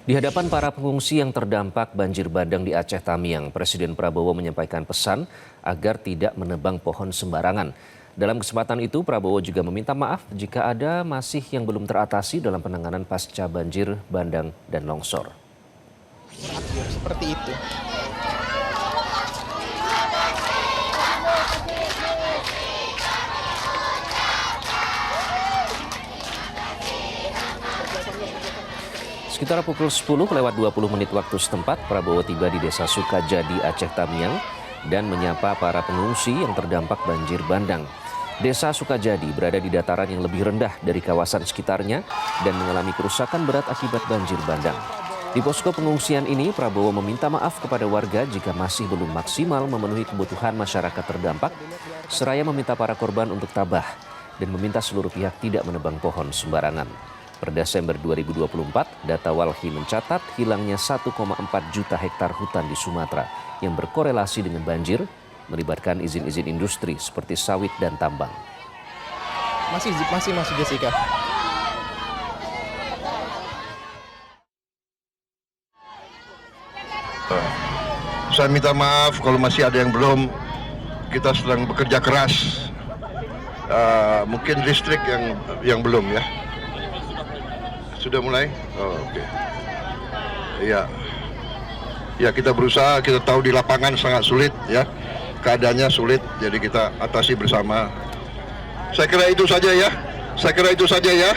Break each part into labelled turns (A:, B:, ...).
A: Di hadapan para pengungsi yang terdampak banjir bandang di Aceh Tamiang, Presiden Prabowo menyampaikan pesan agar tidak menebang pohon sembarangan. Dalam kesempatan itu, Prabowo juga meminta maaf jika ada masih yang belum teratasi dalam penanganan pasca banjir bandang dan longsor.
B: Seperti itu.
A: Sekitar pukul 10 lewat 20 menit waktu setempat, Prabowo tiba di Desa Sukajadi, Aceh Tamiang dan menyapa para pengungsi yang terdampak banjir bandang. Desa Sukajadi berada di dataran yang lebih rendah dari kawasan sekitarnya dan mengalami kerusakan berat akibat banjir bandang. Di posko pengungsian ini, Prabowo meminta maaf kepada warga jika masih belum maksimal memenuhi kebutuhan masyarakat terdampak, seraya meminta para korban untuk tabah dan meminta seluruh pihak tidak menebang pohon sembarangan. Per Desember 2024, data Walhi mencatat hilangnya 1,4 juta hektar hutan di Sumatera yang berkorelasi dengan banjir, melibatkan izin-izin industri seperti sawit dan tambang.
B: Masih Jessica.
C: Saya minta maaf kalau masih ada yang belum. Kita sedang bekerja keras. Mungkin listrik yang belum ya. Sudah mulai? Oh, oke. Iya. Ya, kita berusaha, kita tahu di lapangan sangat sulit ya. Keadaannya sulit, jadi kita atasi bersama. Saya kira itu saja ya.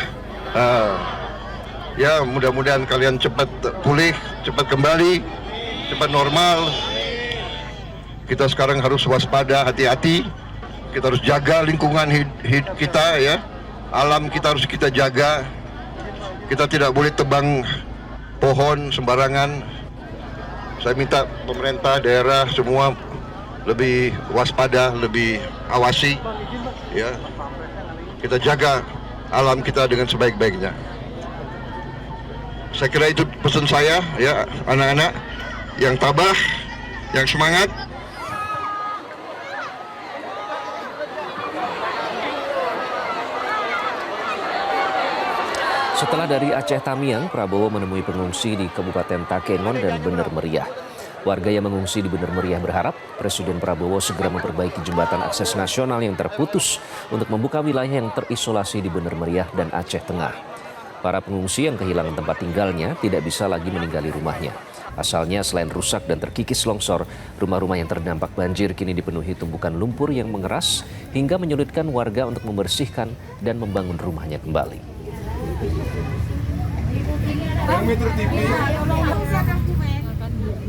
C: Ya, mudah-mudahan kalian cepat pulih, cepat kembali, cepat normal. Kita sekarang harus waspada, hati-hati. Kita harus jaga lingkungan kita ya. Alam kita harus kita jaga. Kita tidak boleh tebang pohon sembarangan. Saya minta pemerintah daerah semua lebih waspada, lebih awasi ya. Kita jaga alam kita dengan sebaik-baiknya. Saya kira itu pesan saya ya, anak-anak yang tabah, yang semangat.
A: Setelah dari Aceh Tamiang, Prabowo menemui pengungsi di Kabupaten Takengon dan Bener Meriah. Warga yang mengungsi di Bener Meriah berharap Presiden Prabowo segera memperbaiki jembatan akses nasional yang terputus untuk membuka wilayah yang terisolasi di Bener Meriah dan Aceh Tengah. Para pengungsi yang kehilangan tempat tinggalnya tidak bisa lagi meninggali rumahnya. Asalnya selain rusak dan terkikis longsor, rumah-rumah yang terdampak banjir kini dipenuhi tumpukan lumpur yang mengeras hingga menyulitkan warga untuk membersihkan dan membangun rumahnya kembali.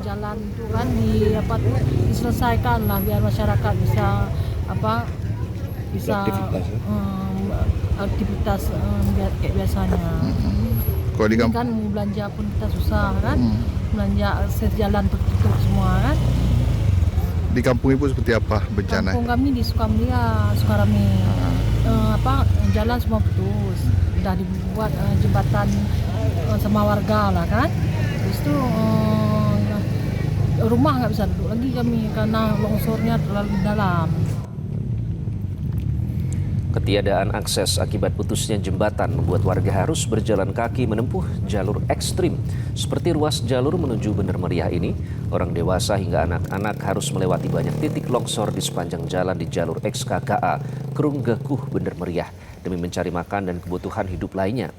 D: Jalan itu kan diselesaikan lah biar masyarakat bisa aktivitas kayak biasanya.
E: Kalau di
D: kan mau belanja pun kita susah kan, belanja akses jalan tertutup semua kan.
E: Di kampung ibu seperti apa bencana?
D: Kampung kami di Sukarami, jalan semua putus. Udah dibuat jembatan sama warga lah kan. Terus itu rumah nggak bisa duduk lagi kami karena longsornya terlalu dalam.
A: Ketiadaan akses akibat putusnya jembatan membuat warga harus berjalan kaki menempuh jalur ekstrim. Seperti ruas jalur menuju Bener Meriah ini, orang dewasa hingga anak-anak harus melewati banyak titik longsor di sepanjang jalan di jalur XKKA Krunggekuh Bener Meriah demi mencari makan dan kebutuhan hidup lainnya.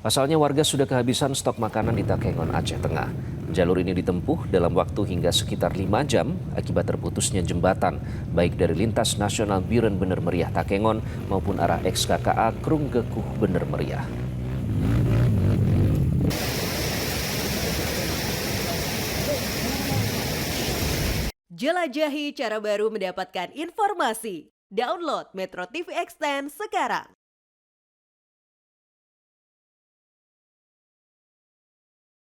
A: Pasalnya warga sudah kehabisan stok makanan di Takengon, Aceh Tengah. Jalur ini ditempuh dalam waktu hingga sekitar 5 jam akibat terputusnya jembatan, baik dari lintas nasional Biren Bener Meriah Takengon maupun arah XKKA Krunggekuh Bener Meriah.
F: Jelajahi cara baru mendapatkan informasi. Download Metro TV Extend sekarang.